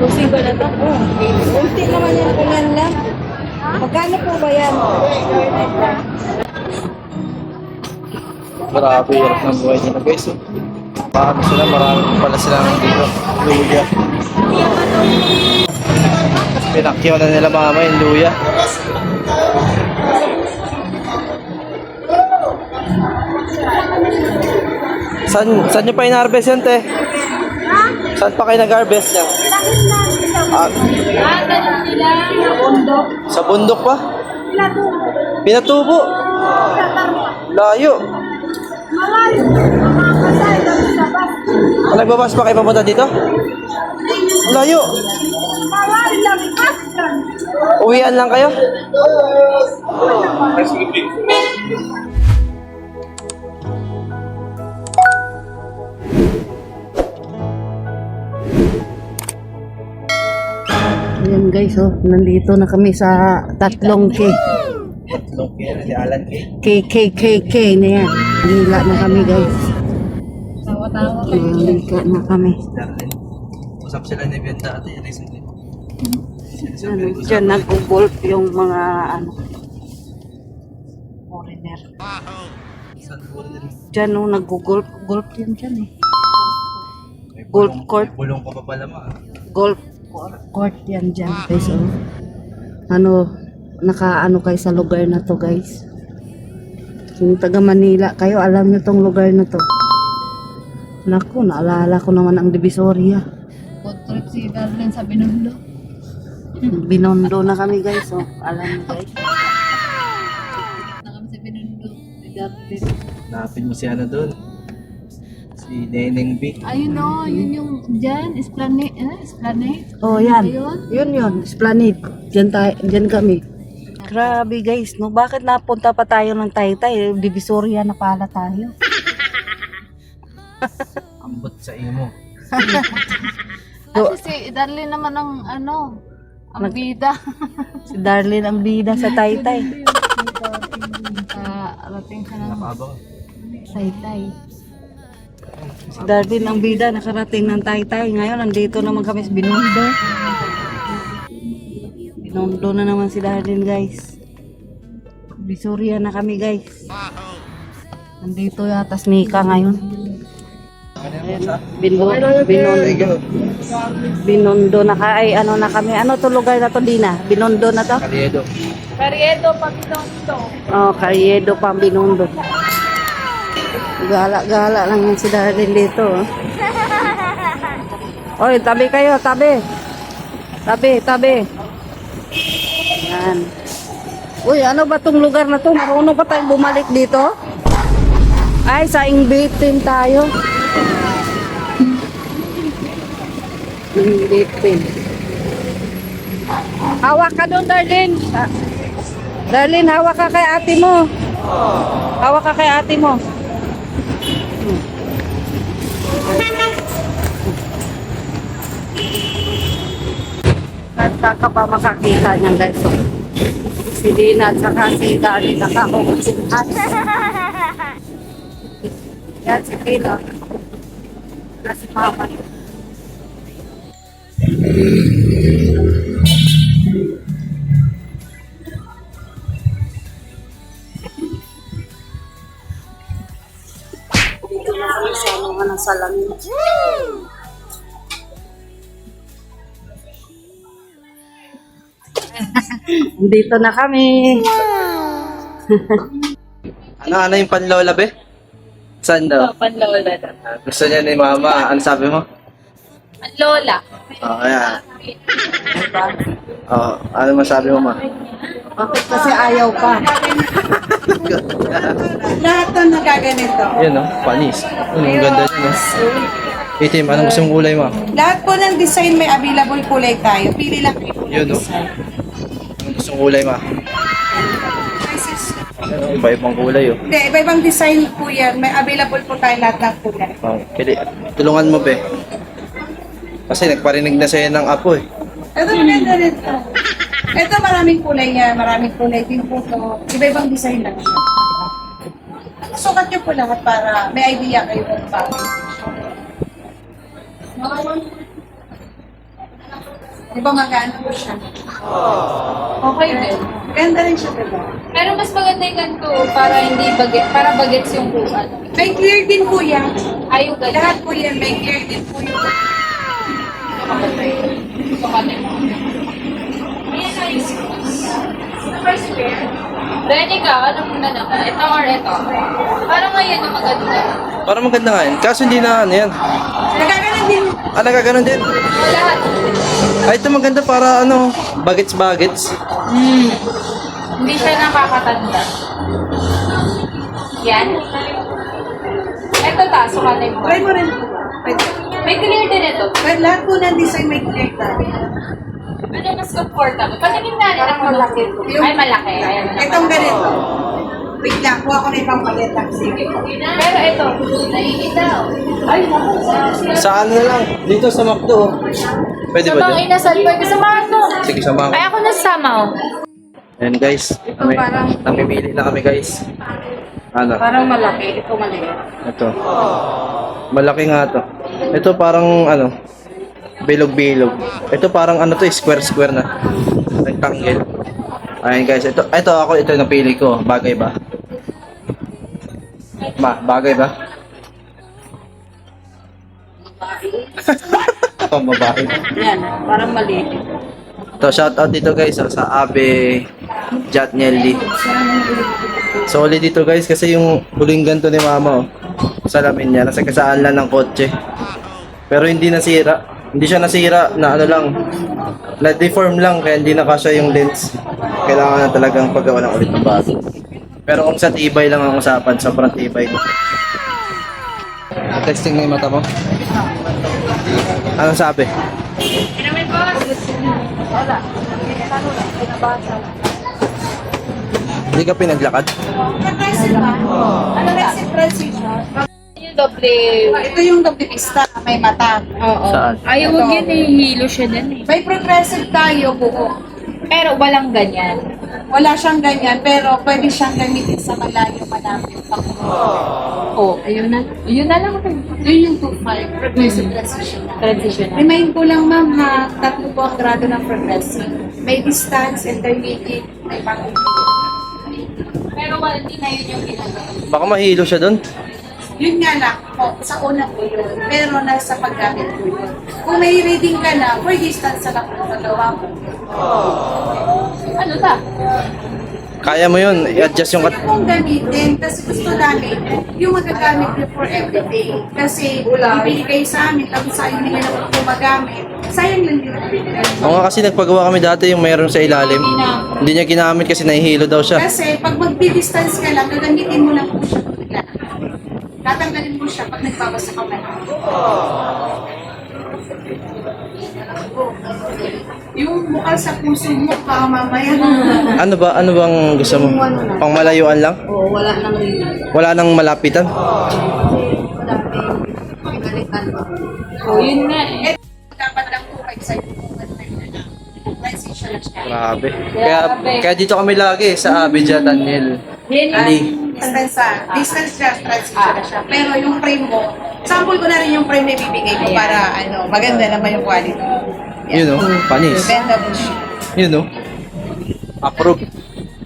Ubusin ko na to. Unti naman yan, kunan lang. Magkano po ba yan? Grabe, hirap ng buhay nila guys. Paano sila, marami pala sila nandito. Luya. Pinakyaw na nila mama yung luya. Saan nyo pa in-harvest yan, te? Saan pa kayo nag-harvest yan? Sa bundok pa? Pinatubo. Layo. Nagbabas pa kayo papunta dito? Layo. Uwian lang kayo? Ayan guys, oh, nandito na kami sa tatlong K. Tatlong kaya si Alan K na yan. Nila na kami guys. Nila na kami. Usap sila ni Ben dati recently. Ano, dyan nag-golf yung mga ano foreigner. Dyan no, nag-golf. Golf yun dyan eh. Golf court. Bulong pa pala ma. Golf court yan dyan guys. Oh. Ano, nakaano kayo sa lugar na to guys. Kung taga Manila kayo, alam nyo tong lugar na to. Naku, naalala ko naman ang Divisoria. Food trip si Darlene sa Binondo. Binondo na kami guys. Oh. Alam nyo guys. Na kami sa Binondo. Si Darlene. Napin mo si ano doon. Si Neneng B. Ayun o, yun yung dyan. Esplanade. Esplanade. Oh, yan. Ayun. Yun. Esplanade. Diyan kami. Grabe guys, no? Bakit napunta pa tayo ng Taytay? Divisoria na pala tayo. Ambot sa imo. Kasi si Darlene naman ang ano, ang bida. Si Darlene ang bida sa Taytay. Rating siya ng Nakabang. Taytay. Si Darlene ang bida, nakarating ng Taytay. Ngayon, nandito naman kami sa Binondo. Binondo na naman si Darlene guys. Divisoria na kami guys. Nandito yata si Nika ngayon. Binondo na ka, ay ano na kami. Ano to lugar na to, Dina? Binondo na to? Carriedo. Carriedo pa Binondo. Oh, Carriedo pa Binondo. Gala-gala lang yung si Darlene dito. Oh. Oy, tabi kayo, tabi. Tabi. Yan. Uy, ano ba tong lugar na to? Marunong pa tayong bumalik dito? Ay, sa Ingbitin tayo. Ingbitin. Hawak ka doon, Darlene. Darlene, hawak ka kay ate mo. Hawak ka kay ate mo. Saan ka pa makakita niyan guys? So, si Dina at saka si Dari nakakaupuhan. Yan si Dina. Na si Mama. Dito na kami sa mga ng salamin. Dito na kami. Ano yung panlola be? Saan daw? Panlola na. Gusto niya ni mama. Ano sabi mo? Lola. Ayan. Ano masabi mo ma? Bakit kasi ayaw pa? Lahat na nagaganito. Yun no, panis. Ang ganda yun no. Itim, anong gusto mong kulay mo? Lahat po ng design may available kulay tayo. Pili lang kayo po ng Yun no. design. Anong gusto mong kulay mo? Iba-ibang kulay oh. Hindi, iba-ibang design po yan. May available po tayo lahat ng kulay. Tulungan mo be. Kasi nagparinig na sa'yo ng apo eh. Ito maganda rin to. Ito maraming kulay niya. Maraming kulay din po to. Iba-ibang design lang siya. Sukat niyo po lahat para may idea kayo kung paano. Di ba magano po siya? Okay din. Ganda rin siya, diba? Pero mas maganda yung ganito para hindi baget, para bagets yung buwan. May clear din po yan. Ayaw ganyan. Lahat po yan, may clear din po yun. Ready ka? Ano muna naman? Ito or ito? Parang ngayon yung maganda. Parang maganda nga yan. Kaso hindi na ano yan. Nagkakaroon din. Ah, nagkaganon din. Lahat. Ay, ito maganda para ano, bagets-bagets. Hindi siya nakakatanda. Yan. Ito ta, sukanay mo. Try mo rin po. Pwede. May clear din ito. Pero lahat po ng design may clear tayo. Ano mas comfortable? Patingin na rin ang malaki. Ay, malaki. Ayan. Itong ganito. Wait lang, kuha ko na ibang paleta. Sige. Pero ito, naiitaw. Ay, naku. Sa ano na lang, dito sa McDo. Oh. Pwede Sa ba mga dyan? inasal ko, kasamahan mo. Sige, samahan Ay, ko. ako nasama, oh. Ayan guys, namimili na kami guys. Ano? Parang malaki. Ito maliit. Ito. Malaki nga to. Ito parang ano, bilog-bilog. Ito parang ano to, square-square na. Rectangle. Ayan guys, ito ito yung napili ko. Bagay ba? Bagay ba? Oh, babae. Yan. Parang maliit. Ito, shoutout dito guys sa Abe Jatnielli. Solid dito guys kasi yung huling ganto ni mama oh. Salamin niya, nasa kasaan lang ng kotse. Pero hindi nasira. Hindi siya nasira na ano lang. Na-deform lang kaya hindi na kasya yung lens. Kailangan na talagang paggawa ng ulit ng bago. Pero kung sa tibay lang ang usapan, sobrang tibay. Testing na yung mata mo? Anong sabi? Hindi ka pinaglakad? Progressive ba? Progressive transition. Yung doble. Ito yung double vista, may mata. Oo. Saan? Ay, huwag yun eh. Hilo siya din eh. May progressive tayo, buo. Pero walang ganyan. Wala siyang ganyan, pero pwede siyang gamitin sa malayo malapit. Oh, ayun na. Yun na lang. Yun yung 2.5, progressive transition. Transition na. Remind ko lang ma'am ha, 3 po ang grado ng progressive. May distance, intermediate, may pang Pero wala, hindi na yun yung ginagawa. Baka mahilo siya doon. Yun nga lang po, sa una po yun. Pero nasa paggamit po yun. Kung may reading ka na, for distance sa lang ang magawa mo. Ano ta? Kaya mo yun, i-adjust yung Gusto kong gamitin, kasi gusto namin yung magagamit niyo for everyday. Kasi bibili kayo sa amin, tapos sayang nila na kung magamit. Sayang lang din ang bibili. Oo nga kasi nagpagawa kami dati yung mayroon sa ilalim. Hindi niya ginamit kasi nahihilo daw siya. Kasi pag magdi-distance ka lang, gagamitin mo lang po siya pag naglalakad. Tatanggalin mo siya pag nagbabasa ka man. Yung bukal sa puso mo, baka mamaya Ano bang gusto mo? Pang malayuan lang? Oo, wala nang reading. Wala nang malapitan? Wala nang pinalitan pa. Oh, yun nga eh. dapat lang po kayo sa yung transition na siya. Grabe. Kaya dito kami lagi sa Abidjan, Daniel. Yan yung Ali. Distance siya, transition na siya. Pero yung frame mo, sample ko na rin yung frame na ibibigay ko para maganda naman yung quality. Yun o, panis. Bendable siya. Yun o. Approve.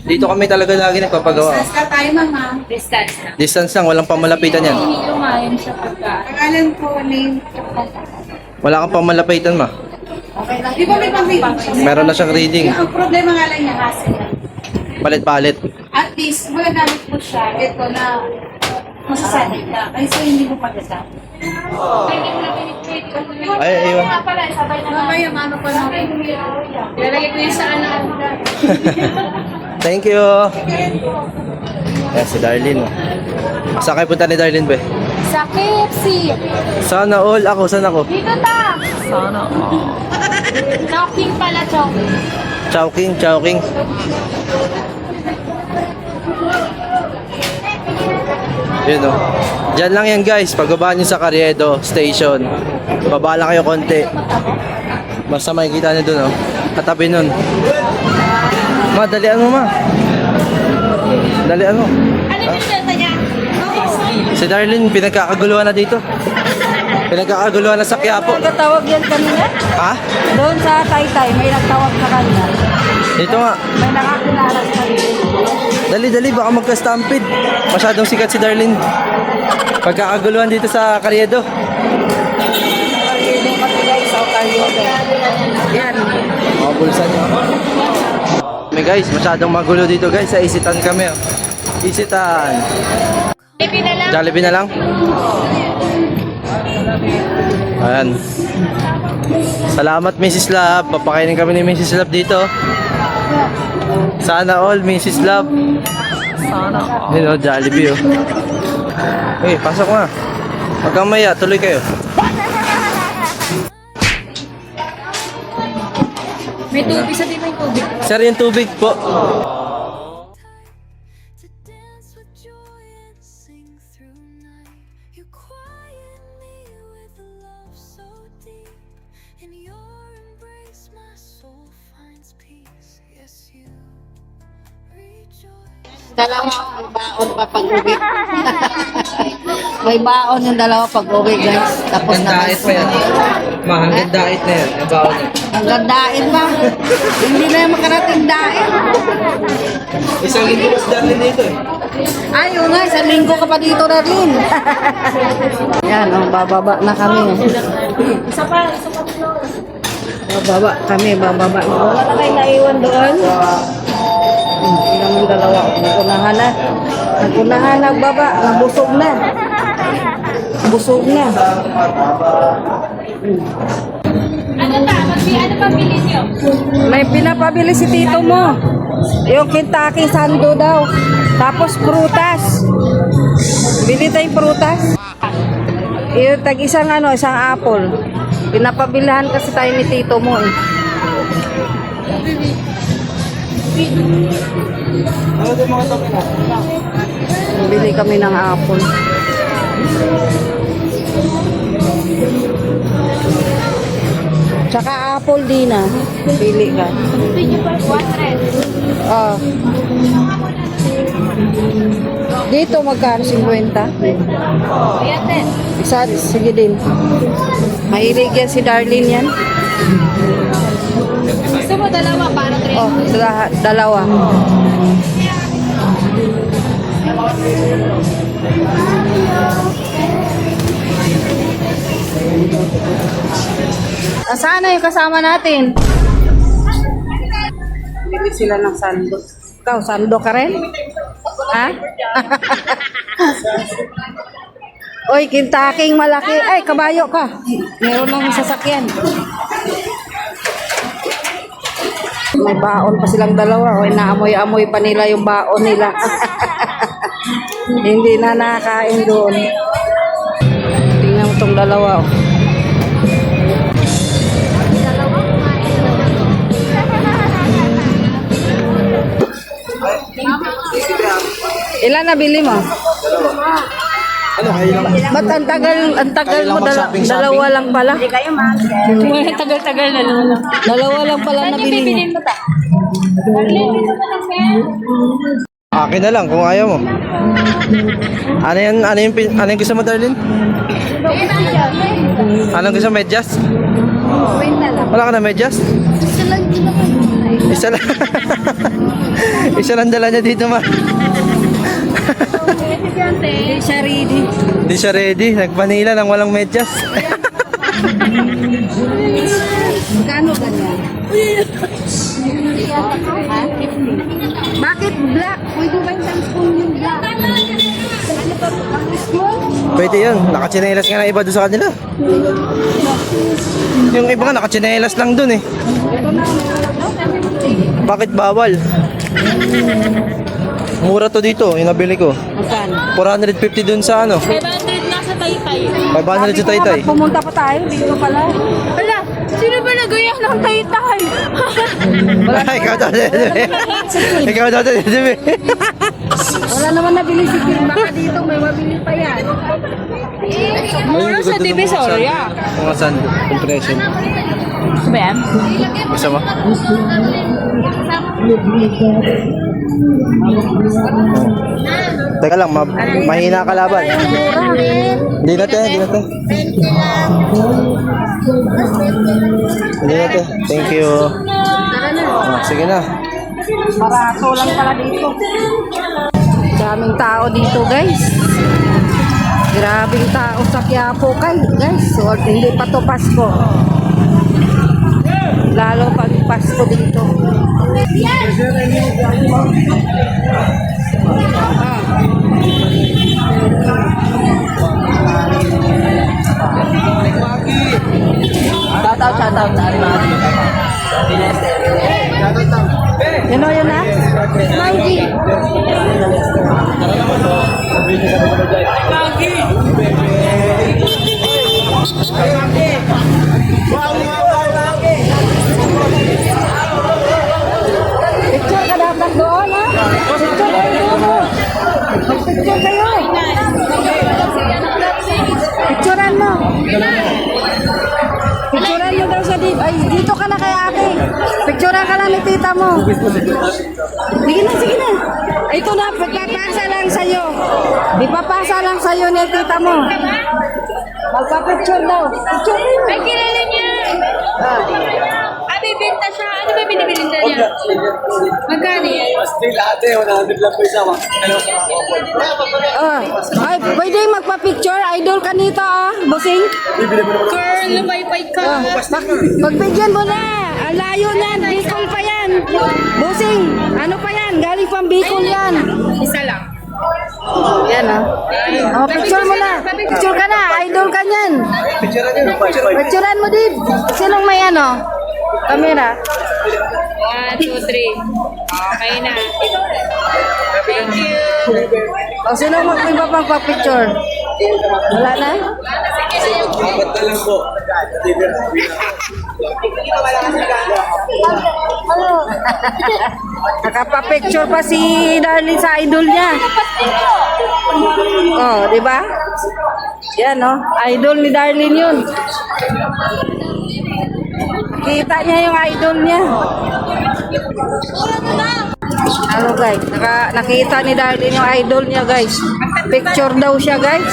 Dito kami talaga lagi nagpapagawa. Distance ka tayo, mama. distance na. Distance lang, walang pamalapitan yan. Hilo nga yun siya pagka. Pangalan ko, name. Wala kang pamalapitan ma. Okay lang. Di ba may pang-reading siya? Meron na siyang reading. Ang problema nga lang niya kasi, Palit-palit. at least, magagamit mo siya, ito na masasanay ka. Kasi hindi mo pagkasama. Ay, ayun. Nga pala, sabay na nga. Mamaya, ano pa lang. Ilalagay ko yun sa ano. Thank you. Yan si Darlene. Saan kayo punta ni Darlene ba? Sa KFC. Sana all ako, saan ako? Dito ta. Sana. Knocking pala, Chowking. Chowking, Chowking. Yun o. Diyan lang yan guys, pagbaba nyo sa Carriedo Station. Baba lang kayo konti. Basta makikita nyo dun o. Katabi nun. Ma, dalian mo ma. Dalian mo. Ano yung nilata niya? Si Darlene, pinagkakaguluhan na dito. Pinagkakaguluhan na sa Quiapo. Nagtawag yan kanina? Ha? Doon sa Taytay, may nagtawag sa kanya. Dito nga. May nakakilala sa kanya. Dali, baka magka-stampede. Masyadong sikat si Darlene. Pagkakaguluhan dito sa Carriedo. Karyedo kasi guys, sa Karyedo. Yan. Mga bulsa niyo. May guys, masyadong magulo dito guys. Sa Isitan kami. Oh. Isitan. Jollibee na lang. Ayan. Salamat Mrs. Love. Papakainin kami ni Mrs. Love dito. Sana all Mrs. Love. Sana all. Yun o, Jollibee o. Uy, pasok na. Huwag kang maya, tuloy kayo. May tubig sa may tubig. Sir, yung tubig po. To dance with joy and sing through night. You quiet me with a love so deep. In your embrace, my soul finds peace. Yes, you rejoice. Dalawang baon pa pag-uwi. May baon yung dalawa pag-uwi guys. Tapos na. Ma, hanggang dait na yan. Yung baon niya. Hanggang dain ba? Hindi na yung makarating dain. Isang linggo mas dami dito eh. Ayun nga, isang linggo ka pa dito na rin. Yan, oh, bababa na kami. Bababa kami, bababa. Wala na kayo naiwan doon. Hindi naman dalawa. Nagunahan na. Nagunahan, nagbaba. Nabusog na. Busog na. Ano pabili niyo? May pinapabili si tito mo. Yung Kentucky Sando daw. Tapos prutas. Bili tayong prutas. Yung tag-isang isang apple. Pinapabilhan kasi tayo ni tito mo eh. Bili kami ng apple. Tsaka apple din ah. Pili ka. Oh. Dito magkano 50? Ayan din. Isa, sige din. Mahilig yan si Darlene yan. Gusto mo dalawa para 3? Oh, dalawa. Saan na yung kasama natin? Bili sila ng sando. Ikaw, sando ka rin? Ha? Oy, kintaking malaki. Ay, kabayo ka. Meron ng sasakyan. May baon pa silang dalawa. Oy, naamoy-amoy pa nila yung baon nila. Hindi na nakakain doon. Tingnan mo itong dalawa. Oh. Ilan nabili mo? Ano, kayo lang? Ba't ang tagal Kayo lang mo? mag-shopping-shopping? Dalawa lang pala. Tagal-tagal na lang. Dalawa lang pala nabili mo. mo ta? Akin na lang kung ayaw mo. Ano yung gusto mo, Darlene? Anong gusto mo, medyas? Wala ka na medyas? Isa lang. Isa lang dala niya dito, ma. Hindi siya ready. Hindi siya ready. Nag-Manila nang walang medyas. Magkano ganyan? Bakit black? Pwede ba yung spoon yung black? Ano pa po? Small? Pwede yun. Nakachinelas nga na iba doon sa kanila. Yung iba nga nakachinelas lang doon eh. Bakit bawal? Mura to dito, yung nabili ko. Magkano? 450 dun sa ano? 500 na sa Taytay. 500 sa Taytay. Pumunta pa tayo dito pala. Hala, sino ba nagaya ng Taytay? Ay, ikaw daw. Ikaw daw. Wala naman nabili si Kim. Baka dito may mabili pa yan. Mura sa Divisoria. Mga sand, compression. Gusto ba yan? Gusto mo? Teka lang, mahina kalaban. Hindi na te, hindi na te. Hindi na te. Thank you. Sige na. Barato lang pala dito. Daming tao dito, guys. Grabing tao sa Quiapo, guys. So, hindi pa to Pasko. Lalo pag Pasko dito. Shoutout. Yun o, yun na? Maggie. Picture ka dapat doon, ha? Picture kayo doon. Picture kayo. Picturean mo. Picturean mo daw sa dito. Ay, dito ka na kay ate. Picturean ka lang ni tita mo. Sige na. Ito na, pagpapasa lang sa'yo. Di papasa lang sa'yo ni tita mo. Magpa-picture daw. Picture mo. Ay, kilala niya! Bibenta siya. Ano ba binibilinda niya? Magkano yan? Ay, pwede magpa-picture. Idol ka nito, bossing. Girl, lumaypay ka. Magbigyan mo na. Ang layo na. Bicol pa yan. Bossing, ano pa yan? Galing pang Bicol yan. Isa lang. Yan, picture mo na. Picture ka na. Idol ka yan. Picturean mo, Dib. Sinong may camera? 1, 2, 3. Okay na. Thank you. O, sino magpapagpa-picture? Wala na? Nakapa-picture pa si Darlene sa idol niya. Oh, di ba? Yan, idol ni Darlene yun. Kita niya yung idol niya. Ano guys, nakita ni Darlene yung idol niya guys. Picture daw siya guys.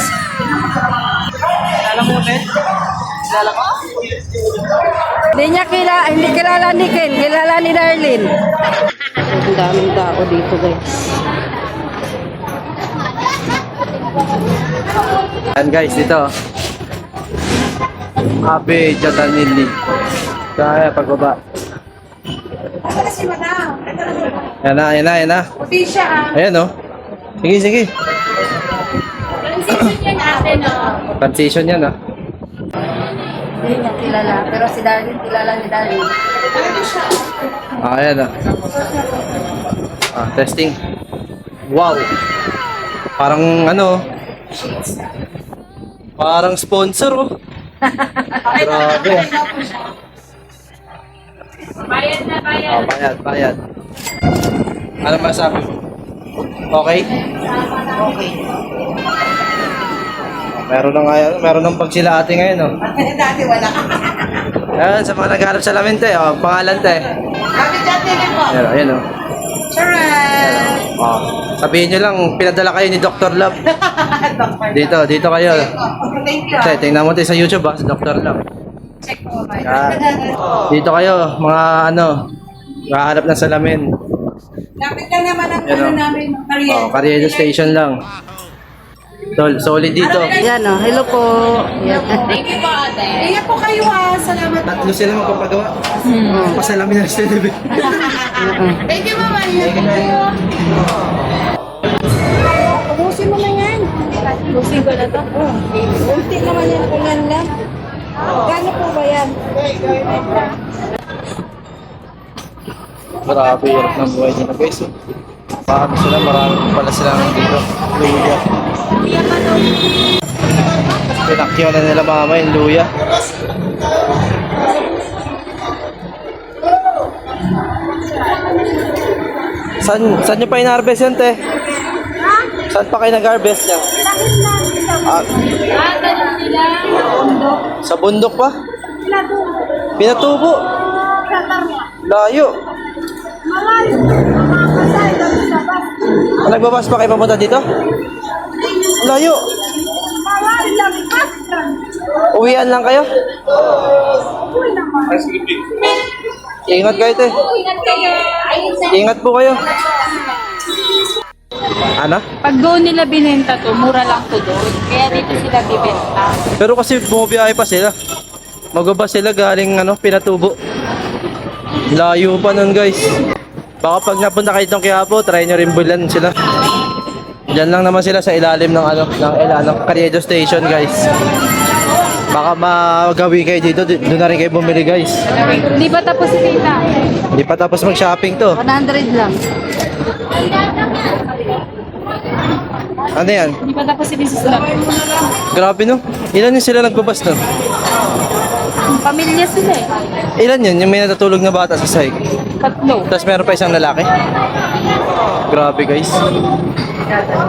Hindi kilala ni Ken, kilala ni Darlene. Ang daming tao dito guys. Yan guys, dito. Abe Jatanili. Kaya pagbaba. Kasi madam. Yan na. Puti siya, Ayan Sige. Transition yan ate, no? Transition yan Hindi niya kilala, pero si Darlene kilala ni Darlene. Ayan testing. Wow. Parang parang sponsor Grabe. Bayad na, bayad. Bayad. Ano masabi mo? Okay? Okay. Meron ng pagsila ate ngayon Dati wala. Ayan, sa mga nagharap sa lamin te, pangalan te. Bakit dati rin po? Ayan Charan! Sabihin nyo lang, pinadala kayo ni Dr. Love. Dito kayo. Thank you. Te, tingnan mo te sa YouTube si Dr. Love. Check po ba? Dito kayo, mga nakaharap ng salamin. Lapit ka naman ang Yan, namin, Maria. Carriedo Station lang. Solid dito. Yan hello po. Yan. Thank you po, ate. Ingat po kayo salamat po. Tatlo sila magpapagawa. Pasalamin na sila. Thank you, Mama. Ingat po kayo. Ubusin mo na yan. Busing ko na to. Unti naman yan, ulan lang. Gano po ba yan? Grabe, hirap ng buhay nila guys. Marami pala sila dito. Luya. Pinakyaw na nila mama yung luya. Saan nyo pa in-harvest yan, te? Saan pa kayo nag-harvest yan? Sa bundok pa? Pinatubo. Layo. Nagbabas pa kayo papunta dito? Layo. Uwian lang kayo? Ingat kayo, te. Ingat po kayo. Ano? Pag doon nila binenta to, mura lang to doon. Kaya dito sila bibenta. Pero kasi bumabiyahe pa sila. Magbaba sila galing Pinatubo. Layo pa nun, guys. Baka pag napunta kayo itong Quiapo, try nyo rin bulan sila. Diyan lang naman sila sa ilalim ng Carriedo Station, guys. Baka magawi kayo dito, doon na rin kayo bumili, guys. Hindi ba tapos si tita? Hindi pa tapos mag-shopping to. 100 lang. Ano yan? Hindi ba tapos si Mrs. Love? Grabe, no? Ilan yung sila nagbabas nun? Pamilya sila eh. Ilan yun? Yung may natutulog na bata sa sahig. Tatlo. Tapos meron pa isang lalaki. Grabe, guys.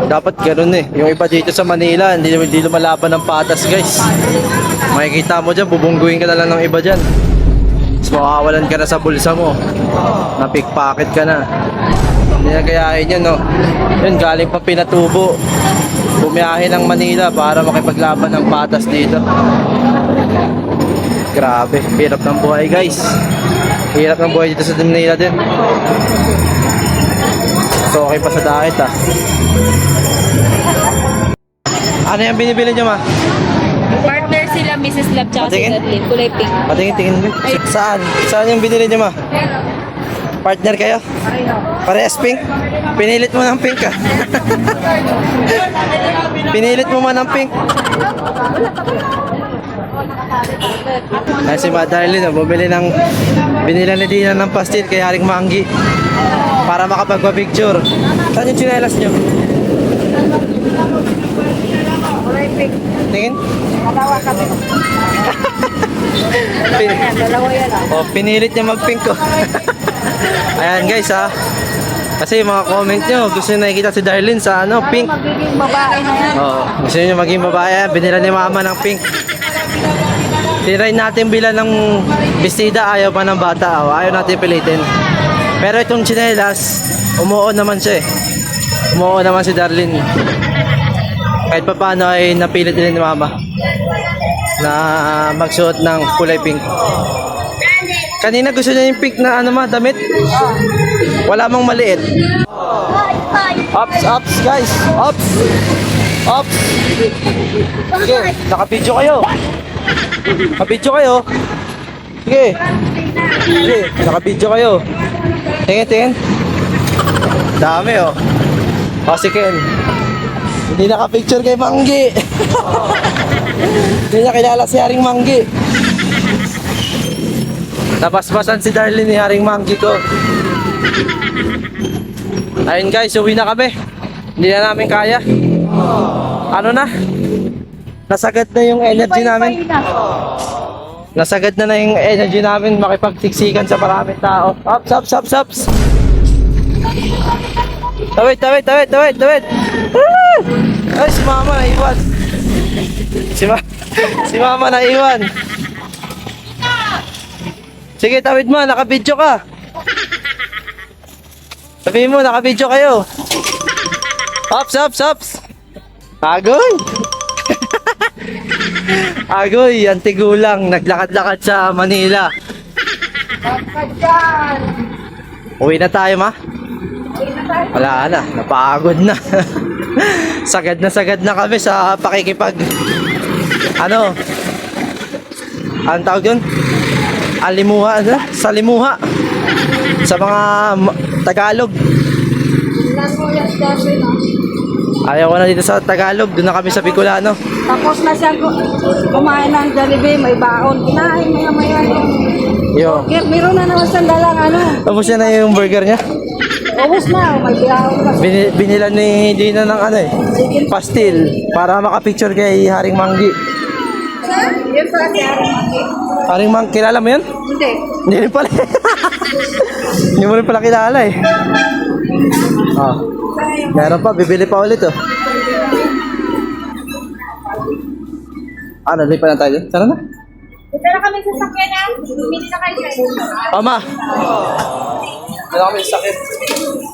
Dapat ganun eh. Yung iba dito sa Manila, hindi lumalaban ng patas, guys. Makikita mo dyan, bubungguin ka na lang ng iba dyan. Tapos makawalan ka na sa bulsa mo. Na-pickpocket ka na. Hindi na gayahin yan, no? Yun, galing pa Pinatubo. Bumiyahe ng Manila para makipaglaban ng patas dito. Grabe, hirap ng buhay, guys. Hirap ng buhay dito sa Manila din. So, okay pa sa diet, ah. Ano yung binibili nyo, ma? Partner sila Mrs. Love tsaka si Patingin? Dadlin. Kulay pink. Patingin-tingin mo. Saan? Saan yung binili nyo, ma? Partner kayo? Parehas pink? Pinilit mo ng pink, ah. Pinilit mo man ng pink. Ay, si Madarlene, binila ni Dina ng pastil kay Haring Manggi para makapagpa-picture. Saan yung tsinelas nyo? Tingin? Pinilit niya mag-pink ko. Ayan, guys, ha. Kasi yung mga comment nyo, gusto nyo nakikita si Darlene sa pink. Magiging babae na yan. Oo, gusto nyo maging babae. Binila ni mama ng pink. Tinry natin bilang ng bestida, ayaw pa ng bata. Ayaw natin pilitin. Pero itong tsinelas, umuon naman siya eh. Umuon naman si Darlene. Kahit pa paano ay napilit din ni mama na magsuot ng kulay pink. Kanina gusto niya yung pink na damit. Wala mang maliit. Ups, ups, guys. Ups. Ups. Sige, nakabidyo kayo. Nakabidyo kayo. Sige. Sige, nakabidyo kayo. Tingin, tingin. Dami, oh. O, si Ken. Hindi nakapicture kay Manggi. Hindi niya kilala si Haring Manggi. Napaspasan si Darlene ni Haring Manggi ko. Ayun, guys, uwi na kami. Hindi na namin kaya. Ano na? Nasagad na yung energy namin. Nasagad na yung energy namin makipagtiksikan sa maraming tao. Ups, ups, ups, ups. Tawid, tawid, tawid, tawid, tawid. Ay, si mama naiwan. Si mama naiwan. Sige, tawid mo, nakabidyo ka. Sabihin mo, nakabidyo kayo. Ups, ups, ups. Agoy. Agoy, antigulang, naglakad-lakad sa Manila. Uwi na tayo, ma? Wala na, napagod na. Sagad na kami sa pakikipag anong tawag yun? Alimuha, salimuha sa mga Tagalog. Ayaw ko na dito sa Tagalog, doon na kami sa Bicolano. Tapos na siya kumain ng Jollibee, may baon. Kinain maya-maya Yo. Meron na naman sandalang Tapos yan na yung burger niya. Ubus na, may baon pa. Binila ni Dina ng pastil para makapicture kay Haring Manggi. Yun pa si Haring Manggi. Haring Manggi, kilala mo yun? Hindi. Hindi rin pala. Hindi mo rin pala kilala eh. Oh. Meron pa, bibili pa ulit oh. Ano, lipa na tayo? Tara na. Ito na kami sa sakyanan. Bumili na kayo sa Ama! Dala kami sa sakit.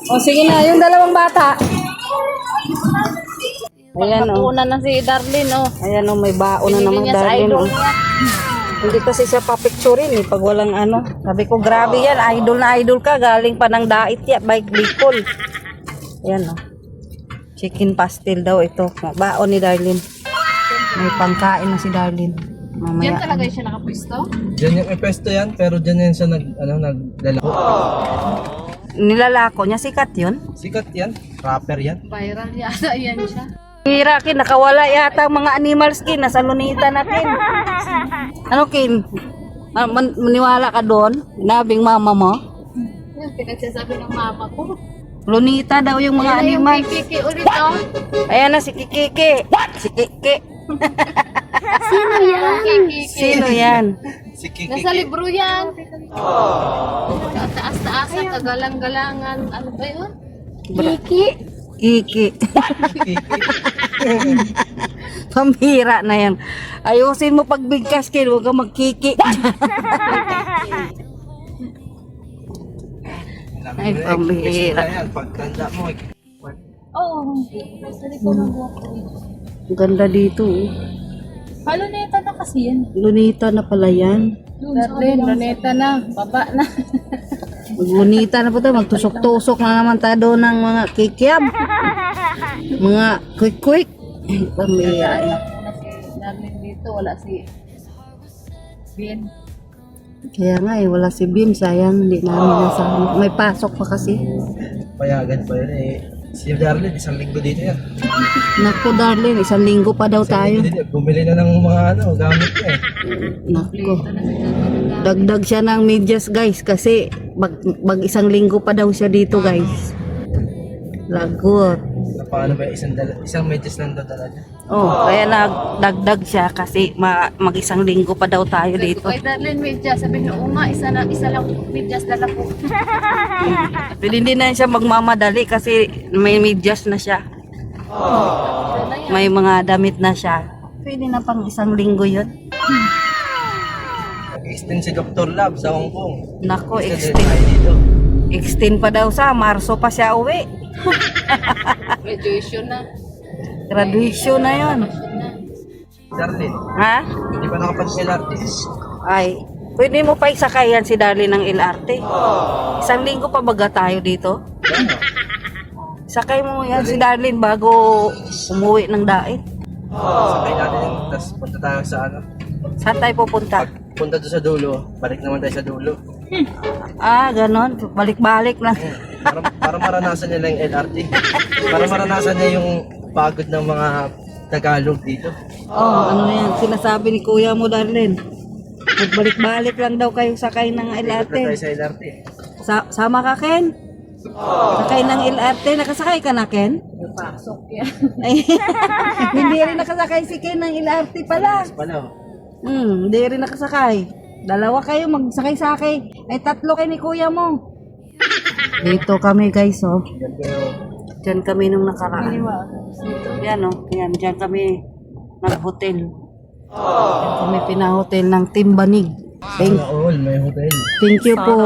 O sige na, yung dalawang bata. Ayan, oh. Pagmatunan na si Darlene, oh. Ayan o, may baon na Pinili naman niya sa Darlene. idol Oh. niya. Hindi kasi siya papicturein eh, pag walang ano. Sabi ko, grabe yan, idol na idol ka, galing pa ng dait yan, bike Bicol. Ayan o. Chicken pastel daw ito. Baon ni Darlene. May pangkain na si Darlene. Diyan Mamaya. talaga siya nakapwesto? Diyan yung epesto yan, pero diyan yan siya naglalako. Nilalako niya, sikat yun. Sikat yan, rapper yan. Viral yata yan siya. Hira, Kin, nakawala yata ang mga animals, Kin. Nasa lunita na, Kin. Ano, Kin? Maniwala ka doon? Nabing mama mo? Yan, pinagsasabi ng mama ko. Lunita daw yung mga Yan na yung animals. kikiki ulit, oh. Ayan na si Kikiki. Si Kiki. Sino yan? Kikiki. Sino yan? Si Kiki. Nasa libro yan. Sa taas-taasan, kagalang-galangan. Ano ba yun? Kiki. Kiki. Pambira na yan. Ayusin mo pagbigkas, Kin. Huwag ka magkiki. Ay, pambira. Yan, pagtanda mo. Oo. Sali ko ng buhok ko. Ang ganda dito. Oh. Paluneta na kasi yan. Lunita na pala yan. Darlene, luneta na. Baba na. Lunita na po ito. Magtusok-tusok na naman tayo ng mga kikiam. Mga quick-quick. Ay, pambira. Wala si Darlene dito. Wala si Ben. Kaya nga eh, wala si Bim. Sayang, hindi namin nasama. May pasok pa kasi. Payagan pa yun eh. Si Darlene, isang linggo dito yan. Naku, Darlene, 1 linggo pa daw tayo. Bumili na ng mga gamit niya eh. Naku. Dagdag siya ng medyas, guys, kasi mag 1 linggo pa daw siya dito, guys. Lagot. Paano ba isang medyas lang daw talaga? Oh, kaya nagdagdag siya kasi mag 1 linggo pa daw tayo dito. Kay Darlene, medyas. Sabi niya, oo nga, isa lang medyas dala ko. Pero hindi na siya magmamadali kasi may medyas na siya. May mga damit na siya. Pwede na pang 1 linggo yun. Nag-extend si Dr. Lab sa Hong Kong. Nako, Extend extend. tayo dito. Extend pa daw sa Marso pa siya uwi. Graduation na. Graduation na yun. Darlene, Ha? hindi pa nakapag-LRT. Ay, pwede mo pa isakayan si Darlene ng LRT. 1 linggo pa baga tayo dito? Sakay mo yan si Darlene bago umuwi ng dait. Sakay natin yung, tapos punta tayo sa Saan tayo pupunta? punta doon sa dulo, balik naman tayo sa dulo. Ah, ganon. Balik-balik lang. Para maranasan niya lang yung LRT. Para maranasan niya yung pagod ng mga Tagalog dito. Oh, ano yan? Sinasabi ni kuya mo, Darlene. Magbalik-balik lang daw kayo sakay ng Punta tayo LRT. sa LRT. Sama ka, Ken? Sakay ng LRT. Nakasakay ka na, Ken? Pasok yan. Ay, hindi rin nakasakay si Ken ng LRT pala. Pala oh. Hindi rin nakasakay. 2 kayo magsakay-sakay. Ay, 3 kayo ni kuya mo. Dito kami, guys, oh. Diyan kami nung nakaraan. Yan, oh. Yan, diyan kami nag-hotel. Diyan kami pinahotel ng Timbanig. Sana all, may hotel. Thank you po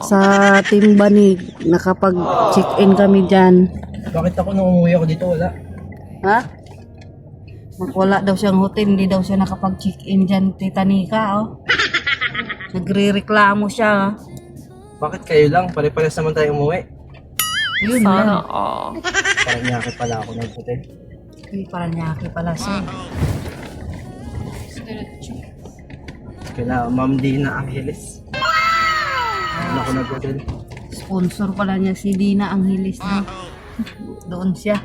sa Timbanig. Nakapag-check-in kami dyan. Bakit ako nung umuwi ako dito, wala? Ha? Wala daw siyang hotel, hindi daw siya nakapag-check-in dyan, Tita Nika, oh. Nagre-reklamo siya, ah. Bakit kayo lang? Pare-pares naman tayo umuwi. Yun lang. Parang nyakit pala ako ng hotel. Ay, Paranaque pala siya. Kaya Ma'am Dina Angeles. Ano ako nag-hotel? Sponsor pala niya si Dina Angeles na. Doon siya.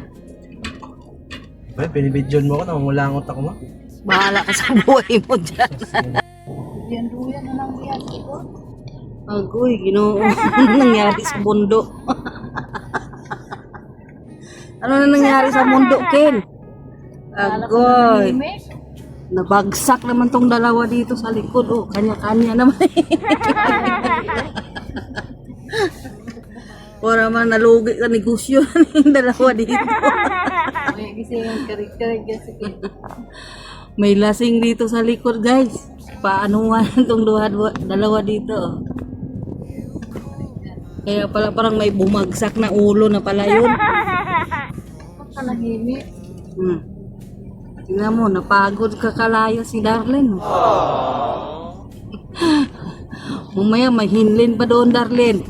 Ay, pinibidyon mo ako, nangungulangot ako ma. Bahala ka sa buhay mo dyan. Yan, duyan na lang yan. Agoy, ginoo. Ano nangyari sa mundo? Ano na nangyari sa mundo, Ken? Agoy. Nabagsak naman tong dalawa dito sa likod. Oh, kanya-kanya naman. Para man nalugi ka negosyo ng dalawa dito. May kasi yung karig-karig kasi. May lasing dito sa likod, guys. Paanuhan tong dalawa dito. Oh. Kaya pala parang may bumagsak na ulo na pala yun. Panahimik. Tingnan mo, napagod ka kalayo si Darlene. Mamaya may hinlin pa doon, Darlene.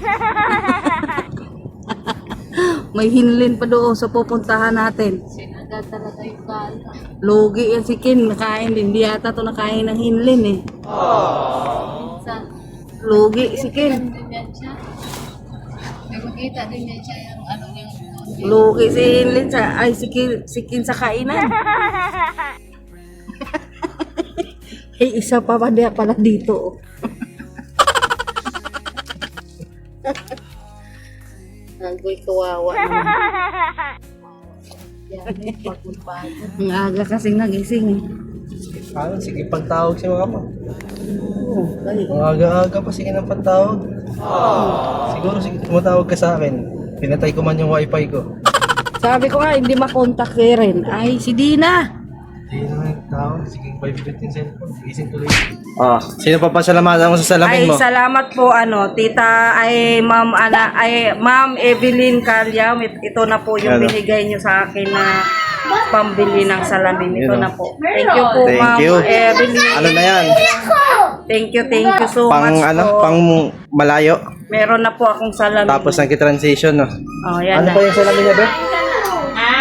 May hinlin pa doon sa pupuntahan natin. Sinaga talaga yung gala. Lugi yan si Ken, nakain din. Di yata to nakain ng hinlin eh. Minsan, Lugi si Ken. din yan siya. May makita din yan siya yung ano yung Lugi si hinlin sa, ay si Ken sa kainan. Ay, isa pa ba diya pala dito. Oh. Agoy kawawa naman. Ang aga kasing nagising eh. Sige, pagtawag si mama. Oo, kaya. Ang aga-aga pa, sige ng pagtawag. Siguro, sige, tumatawag ka sa akin. Pinatay ko man yung wifi ko. Sabi ko nga, hindi makontak eh rin. Ay, si Dina. Hindi naman tawag. Sige, vibrate yung cellphone. Gising tuloy. Sino pa pasalamatan mo sa salamin Ay, mo? salamat po tita ay Ma'am Evelyn Calyam. Ito na po yung Ano? binigay niyo sa akin na pambili ng salamin. Ito Yun, na po. Thank you po, Thank Ma'am you. Evelyn. Ano na yan? Thank you so Pang much ano? po. Pang malayo? Meron na po akong salamin. Tapos nag-transition, no? Oh, yan Ano na. pa yung salamin niya, Be?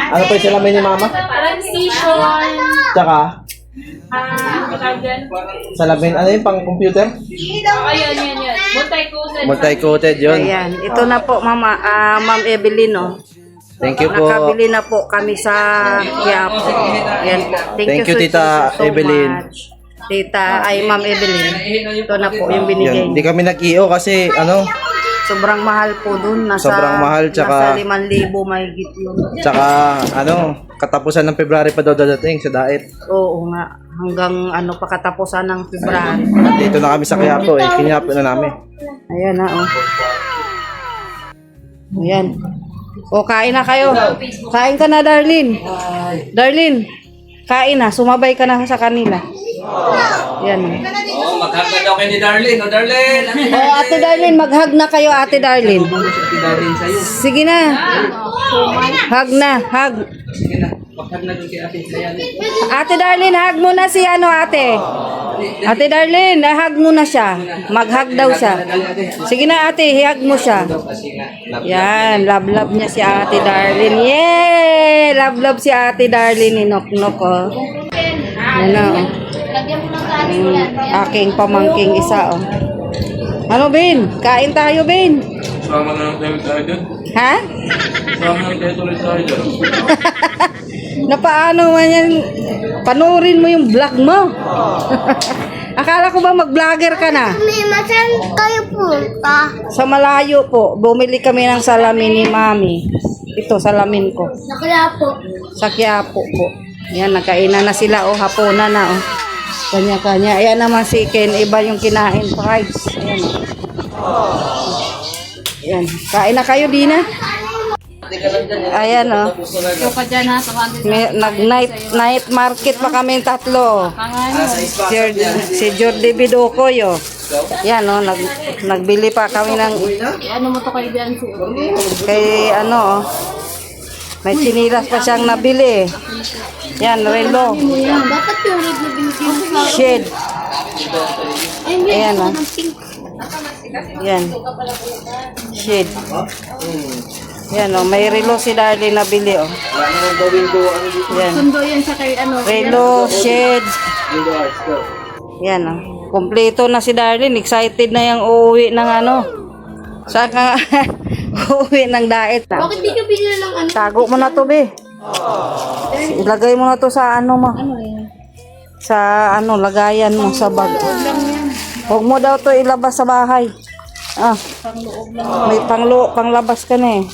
Ano pa yung salamin ni Mama? Transition. Tsaka, Tawag dyan? salamin, ano yung pang computer? Ayun, yan. Multi-coated. Multi-coated yun. Ayan. Ito na po, Ma'am Evelyn, Thank you po. Nakabili na po kami sa Quiapo. Ayan po. Thank you, Tita Evelyn. much. Tita, ay Ma'am Evelyn. Ito na po yung binigay Yan. Hindi niyo. kami nag-iyo kasi, Sobrang mahal po dun. Sobrang mahal, tsaka- Nasa 5,000 mahigit yun. tsaka, katapusan ng February pa daw dadating sa diet. Oo nga. Hanggang pa katapusan ng February. Dito na kami sa Quiapo, Kinyapo na namin. Ayan na, oh. Ayan. O, kain na kayo. Kain ka na, Darlene. Darlene, kain na. Sumabay ka na sa kanila. Ayan. Maghagad daw kayo ni Darlene. O, Darlene! O, Ate Darlene, mag-hug na kayo, Ate Darlene. Sige na. Hug na, hug. Sige na, maghag na doon kay Ate Sayan. Ate Darlene, hug mo na si ate. Ate Darlene, hug mo na siya. Mag-hug daw siya. Sige na, ate, hug mo siya. Yan, love niya si Ate Darlene. Yay! Love si Ate Darlene ni Nok-Nok, oh. Yan na, oh. lagyan mo ng kanin yan. Aking pamangking isa, oh. Ano, Ben? Kain tayo, Ben. Sama na lang tayo dyan. Ha? Sama na lang tayo tuloy tayo dyan. Na paano man yan? Panurin mo yung vlog mo. Akala ko ba mag-vlogger ka na? Saan kayo punta? Sa malayo po, bumili kami ng salamin ni Mami. Ito, salamin ko. Nakala po. Sa Quiapo po. Yan, nakainan na sila, oh, hapunan na, oh. Kanya-kanya. Ayan naman si Ken, iba yung kinain fries. Ayan, oh. Ayan, kain na kayo, Dina. Ayan, oh. Ikaw pa dyan ha, sa Nag-night market pa kami tatlo. Si Jordi Bidokoy, oh. Yan, oh, nagbili pa kami ng ano mo to kay Bianco? kay oh. May sinilas pa siyang nabili. Yan, relo. Dapat yung red na binigyan mo. Shade. Ayan, oh. Yan. Shade. Yan, oh. May relo si Darlene nabili, oh. Yan. Sundo yan sa kay Relo, shade. Yan, oh. Kompleto na si Darlene. Excited na yung uuwi ng Saan ka uuwi ng diet na? Bakit di ka bigla ng ano? Tago mo na to, be. Ilagay mo na to sa mo. Sa lagayan mo sa bag. Huwag mo daw to ilabas sa bahay. May panglabas ka na eh.